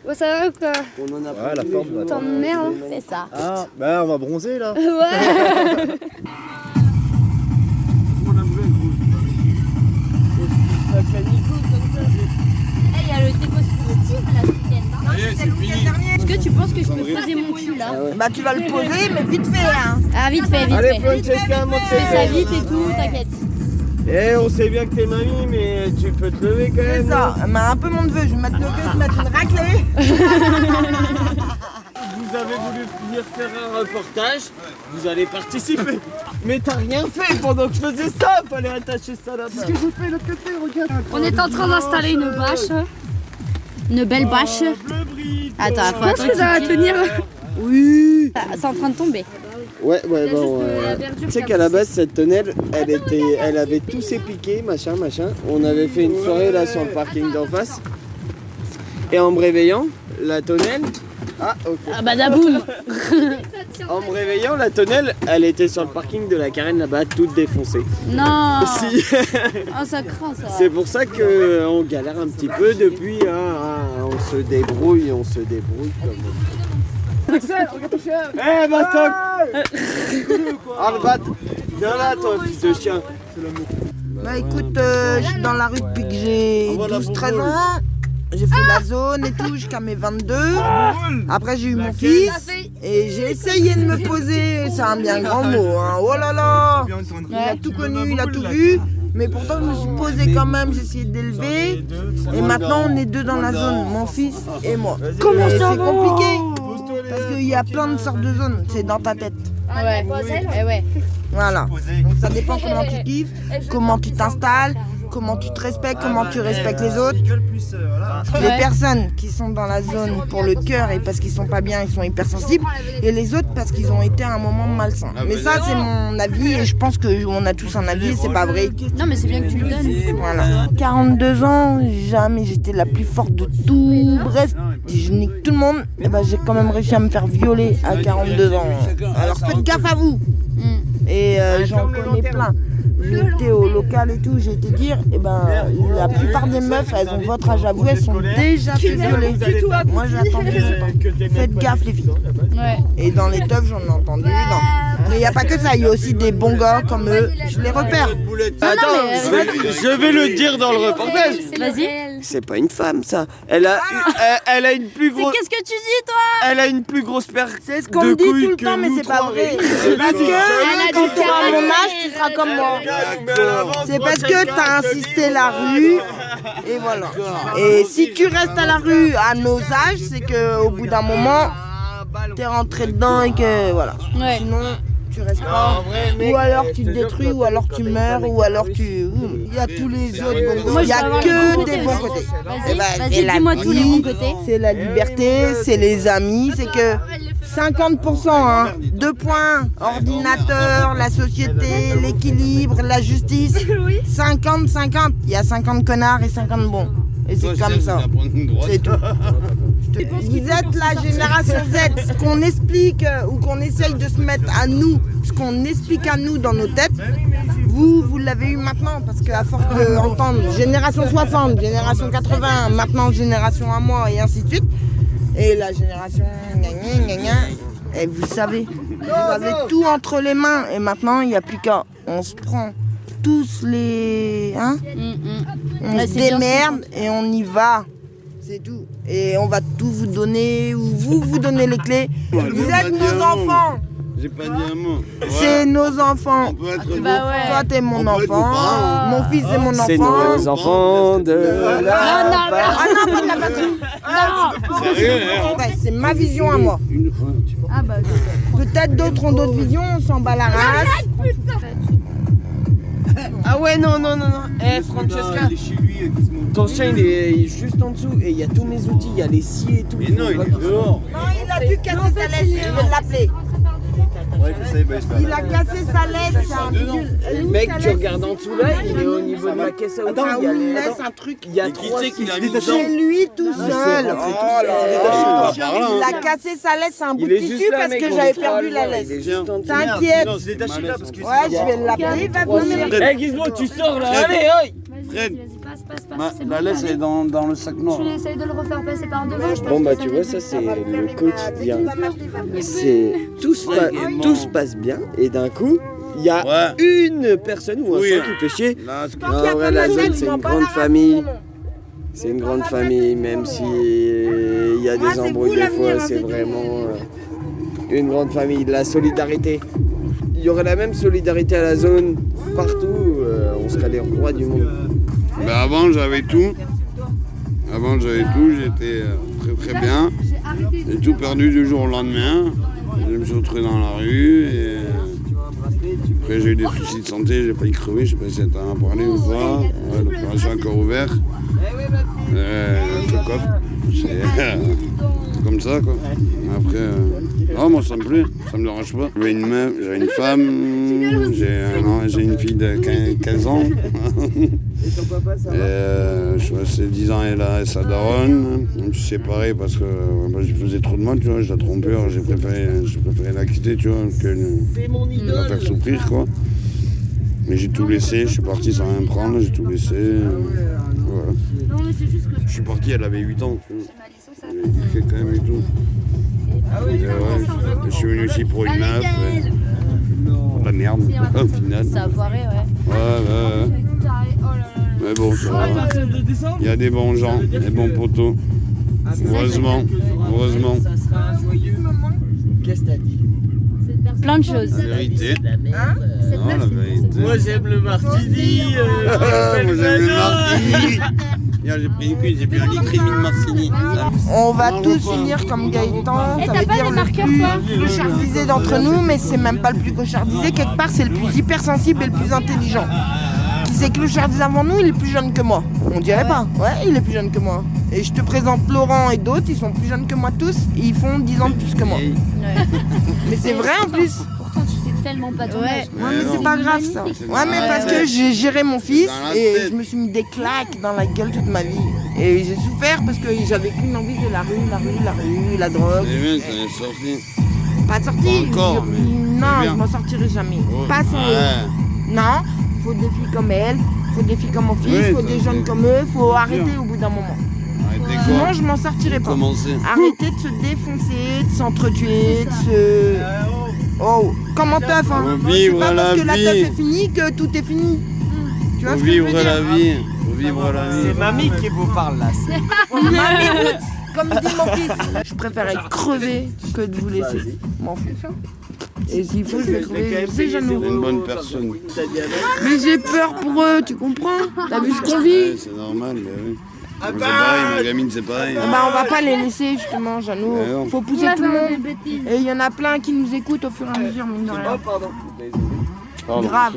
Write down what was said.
Ouais, ça va ou quoi? On en a Ouais, la forme. T'en merde, C'est ça. Ah, bah on va bronzer là. Ouais. Il y a le déco sportif là, ce week-end. C'est le week-end dernier. Est-ce que tu penses que je peux poser mon cul là? Bah tu vas le poser, mais vite fait hein. Ah, vite fait, vite Allez, fait. Francesca, monte Je fais ça vite et tout, t'inquiète. Eh, on sait bien que t'es mamie, mais tu peux te lever quand C'est même. ça, mais un peu mon neveu, je vais mettre le queue, je vais mettre une raclée. Vous avez voulu venir faire un reportage, vous allez participer. Mais t'as rien fait pendant que je faisais ça, fallait attacher ça là-bas. Qu'est-ce que je fais de l'autre côté, regarde. On est en train d'installer une bâche. Une belle bâche. Bleu brille. Attends, Je pense que ça va tenir. Oui. C'est en train de tomber. Ouais, Il y a bon. juste la verdure Tu sais qui a qu'à la poussé. base, cette tonnelle, elle avait tous ses piquets, machin. On avait fait une soirée là sur le parking d'en face. Et en me réveillant, la tonnelle. Ah, ok. Ah bah daboum. En me réveillant, la tonnelle, elle était sur le parking de la carène là-bas, toute défoncée. Non. Si. Oh, ça craint ça. C'est pour ça qu'on galère un petit peu depuis. On se débrouille comme. Axel, regarde ton chien. Eh, Bastoc. Ah, le bat. Viens là, toi, fils de chien. Bah écoute, je suis dans la rue depuis que j'ai 12-13 ans. J'ai fait la zone et tout jusqu'à mes 22. Après j'ai eu mon fils et j'ai essayé de me poser. C'est un bien grand mot. Hein. Oh là là. Il a tout connu, il a tout vu. Mais pourtant je me suis posé quand même, j'ai essayé d'élever. Et maintenant on est deux dans la zone, mon fils et moi. Comment Et ça c'est va compliqué. Parce qu'il y a plein de sortes de zones, c'est dans ta tête. Ouais. Eh ouais. Voilà. Donc ça dépend comment tu kiffes, comment tu t'installes, comment tu te respectes, comment tu respectes les autres. Les personnes qui sont dans la zone pour le cœur et parce qu'ils sont pas bien, ils sont hypersensibles. Et les autres parce qu'ils ont été à un moment malsain. Mais ça c'est mon avis et je pense qu'on a tous un avis et c'est pas vrai. Non mais c'est bien que tu le donnes. Voilà. 42 ans, jamais j'étais la plus forte de tout. Bref, si je nique tout le monde, et ben j'ai quand même réussi à me faire violer à 42 ans. Alors faites gaffe à vous. Et j'en connais plein. J'ai été au local et tout, j'ai été dire, et ben la plupart des meufs, elles ont votre âge à vous, elles sont déjà fait violer. Moi j'attends pas. Faites gaffe les filles. Ouais. Et dans les teufs, j'en ai entendu. Mais il n'y a pas que ça, il y a aussi des bons gars comme eux, je les repère. Attends, je vais le dire dans le reportage. Vas-y. C'est pas une femme, ça. Elle a une plus grosse. Qu'est-ce que tu dis toi? Elle a une plus grosse paire C'est ce qu'on de me dit tout couilles le que temps, mais nous c'est pas trois vrai. réunis. C'est parce que Elle a quand du tu auras mon caractère. âge, tu seras comme moi. C'est parce que t'as insisté la rue et voilà. Et si tu restes à la rue à nos âges, c'est que au bout d'un moment, t'es rentré dedans et que voilà. Ouais. Sinon, tu restes pas. Ou alors tu te détruis, ou alors tu meurs, ou alors tu. Il y a tous les autres bons côtés. Il y a que des bons côtés. Eh ben, Vas-y, c'est la dis-moi tous les vie, bons côtés. C'est la liberté, c'est les amis, c'est que 50%, hein. 2 points, ordinateur, la société, l'équilibre, la justice. 50-50. Il y a 50 connards et 50 bons. Et c'est comme ça. C'est tout. Vous êtes la génération Z. Ce qu'on explique ou qu'on essaye de se mettre à nous, ce qu'on explique à nous dans nos têtes, vous l'avez eu maintenant. Parce qu'à force d'entendre génération 60, génération 80, maintenant génération à moi et ainsi de suite, et la génération gna gna gna, et vous savez, vous avez tout entre les mains. Et maintenant, il n'y a plus qu'à. On se prend tous les. Hein, on Ouais, se c'est bien démerde et on y va. C'est tout. Et on va tout vous donner, ou vous donnez les clés. Vous êtes nos enfants. J'ai pas dit un mot. C'est nos enfants. On peut être Bah ouais. Toi, t'es mon On peut être vos enfant. parents. Mon fils, c'est mon enfant. C'est nos enfants de la Ah non, pas de la patrie. sérieux, hein. Ouais, c'est ma vision à moi. Ah bah Peut-être d'autres ont d'autres visions, on s'en bat la race. Ah ouais, non. Eh, Francesca, Il est chez lui, qui se monte. ton chien, il est juste en dessous. Et il y a tous mes outils, il y a les scies et tout. Mais non, il est dehors. Non, il a dû casser sa laisse, je vais l'appeler. Ouais, je sais, bah, je Il a cassé sa laisse, c'est un bidule. Mec, tu regardes en dessous là, il est au niveau de la caisse à outils. Ah Il y a oui, il les- laisse un truc. Il y a Qui trois c'est qu'il a scies. mis dedans? C'est lui tout seul. Oh là là. Il a cassé sa laisse, c'est un bout Il de est juste tissu là, parce mec, que on j'avais est trois à perdu le la voir, laisse. il est juste en dessous. T'inquiète. Non, c'est détaché là parce que Ouais, je vais l'appeler, il va venir. Eh, Gizmo, tu sors là, allez, hoi. Fred, passe. C'est La bon, laisse allez. est dans le sac noir. Tu essayes de le refaire passer par devant, je pense Bon bah que tu ça vois, va ça être c'est bien. le quotidien. C'est tout se passe bien et d'un coup il y a Ouais. une personne ou un Oui, seul hein. qui fait chier. Là, c'est Non, ouais, la zone c'est une grande famille. C'est une grande famille, même si il y a des embrouilles des fois, c'est vraiment une grande famille. La solidarité. Il y aurait la même solidarité à la zone partout, on serait les rois du monde. Ben avant j'avais tout. Avant j'avais tout, j'étais très bien. J'ai tout perdu du jour au lendemain. Je me suis retrouvé dans la rue et après j'ai eu des soucis de santé, j'ai failli crever, je sais pas si t'en as parlé ou pas. Ouais, l'opération à corps ouvert. Fuck off. C'est comme ça quoi. Après, non moi ça me plaît, ça me dérange pas. J'avais une meuf, j'ai une femme, j'ai une fille de 15 ans. Je suis resté 10 ans et sa daronne. Je me suis séparé parce que je faisais trop de mal, tu vois, je la trompais, j'ai préféré la quitter, tu vois, que de la faire souffrir quoi. Mais j'ai tout laissé, je suis parti sans rien prendre, j'ai tout laissé. Voilà. Je suis parti, elle avait 8 ans, tu vois. Elle avait kiffé quand même et tout. Je suis venu ici pour une meuf. La merde, au final. Ça a foiré, ouais. Ouais. Mais bon, ça va. Il y a des bons gens, des bons poteaux. Heureusement. Qu'est-ce que t'as dit? Plein de choses. La vérité. Non, la vérité. Moi j'aime le martini. Moi j'aime le martini. Hier j'ai pris une cuisse, j'ai bu 1,5 litre de martini. On va tous finir comme Gaëtan, ça veut dire le plus cochardisé d'entre nous, mais c'est même pas le plus cochardisé, quelque part c'est le plus hypersensible et le plus intelligent. Qui s'est clochardisé avant nous, il est plus jeune que moi. On dirait pas, ouais, il est plus jeune que moi. Et je te présente Laurent et d'autres, ils sont plus jeunes que moi tous, et ils font 10 ans de plus que moi. Mais c'est vrai en plus. Pourtant, tu fais tellement pas ton âge. Ouais, mais c'est pas grave ça. Ouais, mais parce que j'ai géré mon fils et je me suis mis des claques dans la gueule toute ma vie. Et j'ai souffert parce que j'avais qu'une envie de la rue, la drogue. C'est bien, ça est sorti. Pas de sortie. Pas encore, mais Non, c'est bien. je m'en sortirai jamais. Oh, Pas sans ouais. Non, faut des filles comme elle, faut des filles comme mon fils, Oui, faut ça, des c'est jeunes comme eux, faut sûr. arrêter au bout d'un moment. Arrêtez Sinon, quoi? je m'en sortirai pas. Commencez. Arrêtez de se défoncer, de s'entretuer, de se... Oh, comment teuf, hein? Faut C'est vivre pas parce la que la vie. teuf est finie que tout est fini. Tu vois Faut ce que je veux vivre dire? la vie. Faut vivre la vie. C'est mamie qui vous parle là. Mamie Roots, comme dit mon fils. Je préférais crever que de vous laisser. M'en fous. Et s'il faut, je vais crever. C'est C'est une Jeannot. bonne personne. Mais j'ai peur pour eux, tu comprends? T'as vu ce qu'on vit? Ouais, c'est normal, mais oui. C'est pareil, ma gamine c'est pareil. Bah, on va pas les laisser justement, Jeannot. Ouais, non. Faut pousser tout le monde. Et il y en a plein qui nous écoutent au fur et à mesure, mine de rien. Pardon. Grave.